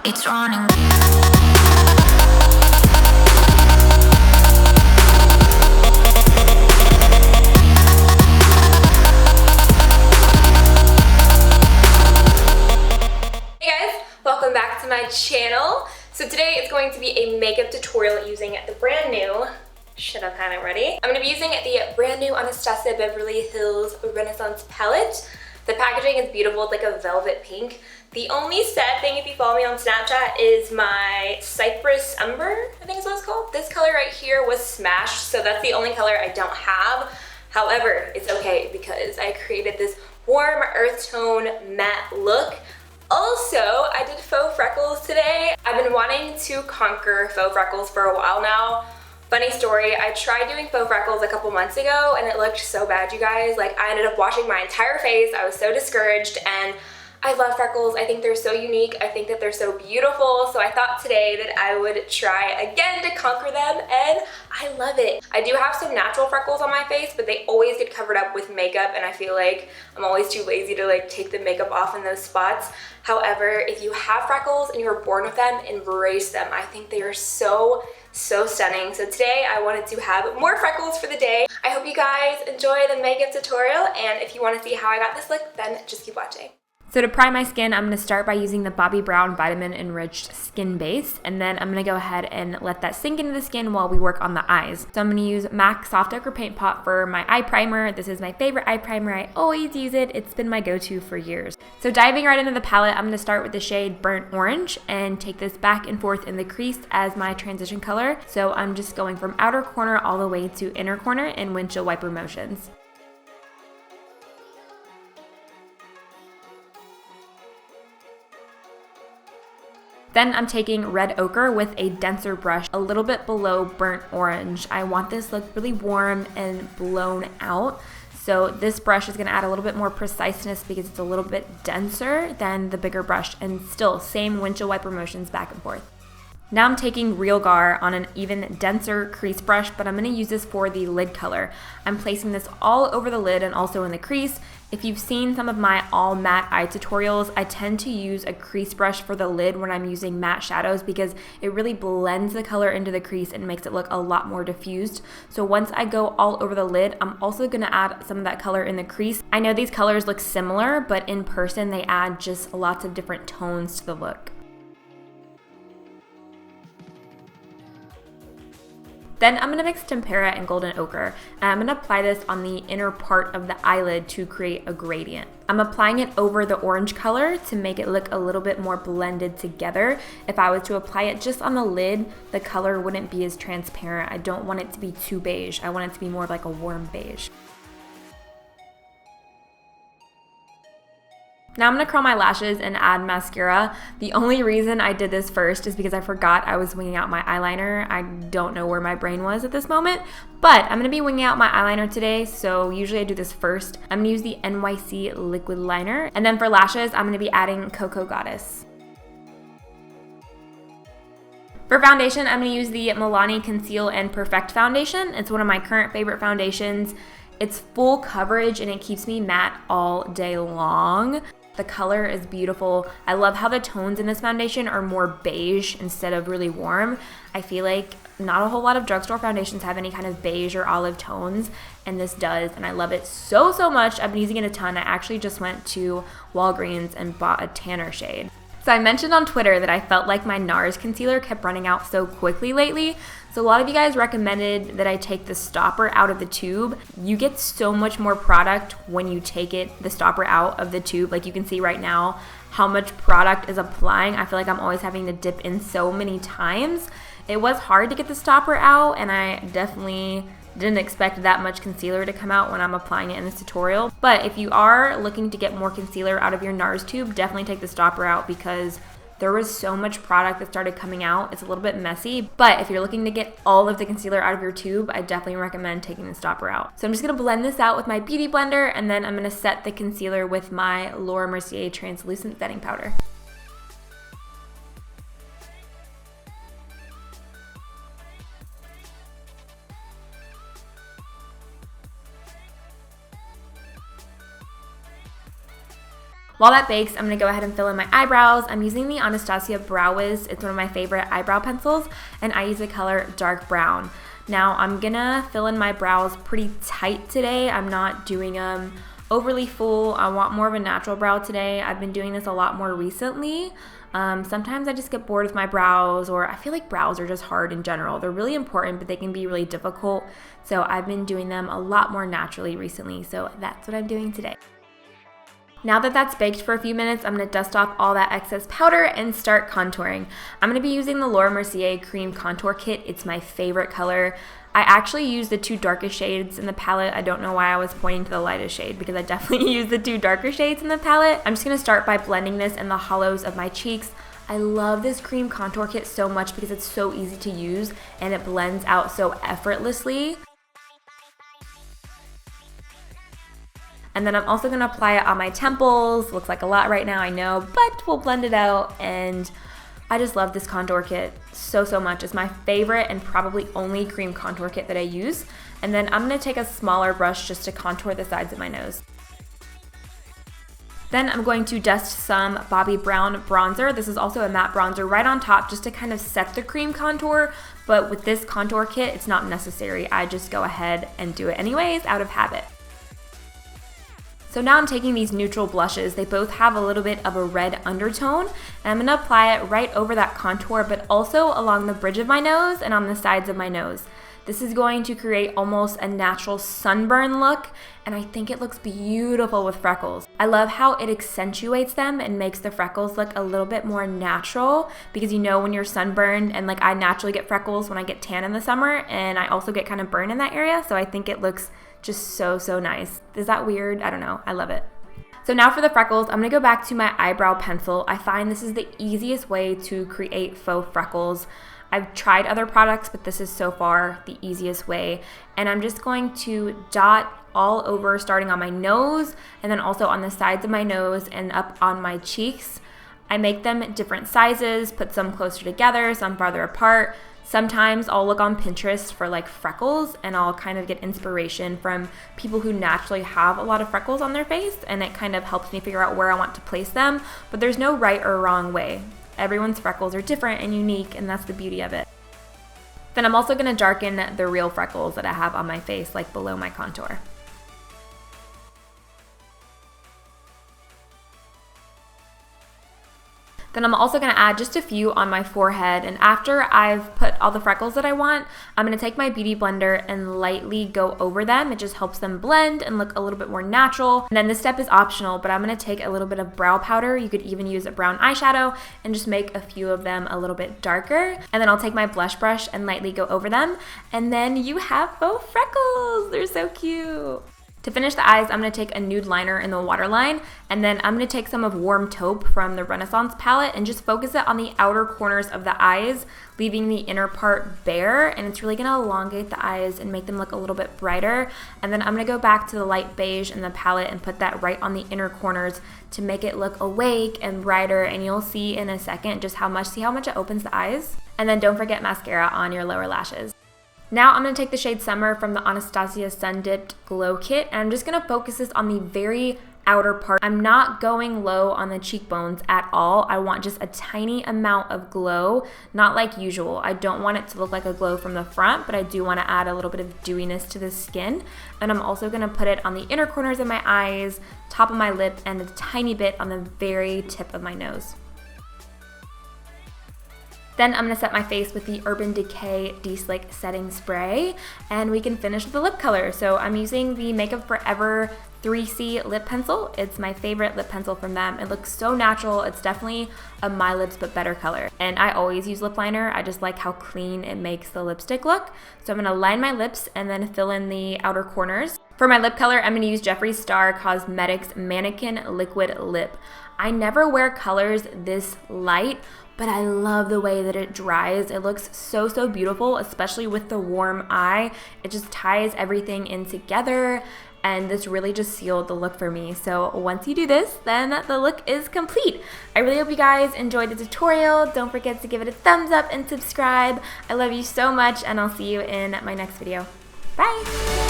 it's running. Welcome back to my channel. So today is going to be a makeup tutorial using the brand new, should have had it ready. I'm going to be using the brand new Anastasia Beverly Hills Renaissance palette. The packaging is beautiful, it's like a velvet pink. The only sad thing, if you follow me on Snapchat, is my Cypress Umber, I think is what it's called. This color right here was smashed, so that's the only color I don't have. However, it's okay because I created this warm earth tone matte look. Also, I did faux freckles today. I've been wanting to conquer faux freckles for a while now. Funny story, I tried doing faux freckles a couple months ago and it looked so bad, you guys. Like, I ended up washing my entire face. I was so discouraged, and I love freckles. I think they're so unique. I think that they're so beautiful. So I thought today that I would try again to conquer them, and I love it. I do have some natural freckles on my face, but they always get covered up with makeup, and I feel like I'm always too lazy to like take the makeup off in those spots. However, if you have freckles and you were born with them, embrace them. I think they are so stunning. So today I wanted to have more freckles for the day. I hope you guys enjoy the makeup tutorial, and if you want to see how I got this look, then just keep watching. So to prime my skin, I'm going to start by using the Bobbi Brown Vitamin Enriched Skin Base, and then I'm going to go ahead and let that sink into the skin while we work on the eyes. So I'm going to use MAC Soft Ochre Paint Pot for my eye primer. This is my favorite eye primer. I always use it. It's been my go-to for years. So diving right into the palette, I'm going to start with the shade Burnt Orange and take this back and forth in the crease as my transition color. So I'm just going from outer corner all the way to inner corner in windshield wiper motions. Then I'm taking red ochre with a denser brush a little bit below burnt orange. I want this look really warm and blown out. So this brush is going to add a little bit more preciseness because it's a little bit denser than the bigger brush, and still same windshield wiper motions back and forth. Now I'm taking Real Gar on an even denser crease brush, but I'm going to use this for the lid color. I'm placing this all over the lid and also in the crease. If you've seen some of my all matte eye tutorials, I tend to use a crease brush for the lid when I'm using matte shadows because it really blends the color into the crease and makes it look a lot more diffused. So once I go all over the lid, I'm also going to add some of that color in the crease. I know these colors look similar, but in person they add just lots of different tones to the look. Then I'm going to mix tempera and golden ochre, and I'm going to apply this on the inner part of the eyelid to create a gradient. I'm applying it over the orange color to make it look a little bit more blended together. If I was to apply it just on the lid, the color wouldn't be as transparent. I don't want it to be too beige. I want it to be more of like a warm beige. Now I'm going to curl my lashes and add mascara. The only reason I did this first is because I forgot I was winging out my eyeliner. I don't know where my brain was at this moment, but I'm going to be winging out my eyeliner today, so usually I do this first. I'm going to use the NYC liquid liner, and then for lashes, I'm going to be adding Koko Goddess. For foundation, I'm going to use the Milani Conceal Perfect foundation. It's one of my current favorite foundations. It's full coverage and it keeps me matte all day long. The color is beautiful. I love how the tones in this foundation are more beige instead of really warm. I feel like not a whole lot of drugstore foundations have any kind of beige or olive tones, and this does, and I love it so much. I've been using it a ton. I actually just went to Walgreens and bought a tanner shade. So I mentioned on Twitter that I felt like my NARS concealer kept running out so quickly lately. So a lot of you guys recommended that I take the stopper out of the tube. You get so much more product when you take the stopper out of the tube. Like you can see right now how much product is applying. I feel like I'm always having to dip in so many times. It was hard to get the stopper out, and I definitely didn't expect that much concealer to come out when I'm applying it in this tutorial. But if you are looking to get more concealer out of your NARS tube, definitely take the stopper out because there was so much product that started coming out. It's a little bit messy, but if you're looking to get all of the concealer out of your tube, I definitely recommend taking the stopper out. So I'm just gonna blend this out with my beauty blender, and then I'm gonna set the concealer with my Laura Mercier translucent setting powder. While that bakes, I'm going to go ahead and fill in my eyebrows. I'm using the Anastasia Brow Wiz. It's one of my favorite eyebrow pencils, and I use the color dark brown. Now, I'm going to fill in my brows pretty tight today. I'm not doing them overly full. I want more of a natural brow today. I've been doing this a lot more recently. Sometimes I just get bored with my brows, or I feel like brows are just hard in general. They're really important, but they can be really difficult. So I've been doing them a lot more naturally recently. So that's what I'm doing today. Now that that's baked for a few minutes, I'm going to dust off all that excess powder and start contouring. I'm going to be using the Laura Mercier Cream Contour Kit. It's my favorite color. I actually use the 2 darkest shades in the palette. I don't know why I was pointing to the lightest shade, because I definitely use the 2 darker shades in the palette. I'm just going to start by blending this in the hollows of my cheeks. I love this cream contour kit so much because it's so easy to use and it blends out so effortlessly. And then I'm also going to apply it on my temples. Looks like a lot right now, I know, but we'll blend it out. And I just love this contour kit so much. It's my favorite and probably only cream contour kit that I use. And then I'm going to take a smaller brush just to contour the sides of my nose. Then I'm going to dust some Bobbi Brown bronzer. This is also a matte bronzer right on top just to kind of set the cream contour. But with this contour kit, it's not necessary. I just go ahead and do it anyways out of habit. So now I'm taking these neutral blushes. They both have a little bit of a red undertone, and I'm going to apply it right over that contour, but also along the bridge of my nose and on the sides of my nose. This is going to create almost a natural sunburn look, and I think it looks beautiful with freckles. I love how it accentuates them and makes the freckles look a little bit more natural, because you know when you're sunburned, and like I naturally get freckles when I get tan in the summer, and I also get kind of burned in that area, so I think it looks just so nice. Is that weird? I don't know. I love it. So now for the freckles, I'm going to go back to my eyebrow pencil. I find this is the easiest way to create faux freckles. I've tried other products, but this is so far the easiest way. And I'm just going to dot all over, starting on my nose, and then also on the sides of my nose and up on my cheeks. I make them different sizes, put some closer together, some farther apart. Sometimes I'll look on Pinterest for like freckles, and I'll kind of get inspiration from people who naturally have a lot of freckles on their face, and it kind of helps me figure out where I want to place them. But there's no right or wrong way. Everyone's freckles are different and unique, and that's the beauty of it. Then I'm also going to darken the real freckles that I have on my face, like below my contour. Then I'm also going to add just a few on my forehead, and after I've put all the freckles that I want, I'm going to take my beauty blender and lightly go over them. It just helps them blend and look a little bit more natural. And then this step is optional, but I'm going to take a little bit of brow powder. You could even use a brown eyeshadow and just make a few of them a little bit darker. And then I'll take my blush brush and lightly go over them. And then you have faux freckles. They're so cute. To finish the eyes, I'm going to take a nude liner in the waterline, and then I'm going to take some of Warm Taupe from the Renaissance palette and just focus it on the outer corners of the eyes, leaving the inner part bare, and it's really going to elongate the eyes and make them look a little bit brighter. And then I'm going to go back to the light beige in the palette and put that right on the inner corners to make it look awake and brighter, and you'll see in a second just how much it opens the eyes. And then don't forget mascara on your lower lashes. Now I'm going to take the shade Summer from the Anastasia Sun Dipped Glow Kit, and I'm just going to focus this on the very outer part. I'm not going low on the cheekbones at all. I want just a tiny amount of glow, not like usual. I don't want it to look like a glow from the front, but I do want to add a little bit of dewiness to the skin. And I'm also going to put it on the inner corners of my eyes, top of my lip, and a tiny bit on the very tip of my nose. Then I'm going to set my face with the Urban Decay De-Slick Setting Spray, and we can finish with the lip color. So I'm using the Makeup Forever 3C lip pencil. It's my favorite lip pencil from them. It looks so natural. It's definitely a My Lips but better color. And I always use lip liner. I just like how clean it makes the lipstick look. So I'm going to line my lips and then fill in the outer corners. For my lip color, I'm going to use Jeffree Star Cosmetics Mannequin Liquid Lip. I never wear colors this light, but I love the way that it dries. It looks so beautiful, especially with the warm eye. It just ties everything in together, and this really just sealed the look for me. So once you do this, then the look is complete. I really hope you guys enjoyed the tutorial. Don't forget to give it a thumbs up and subscribe. I love you so much, and I'll see you in my next video. Bye!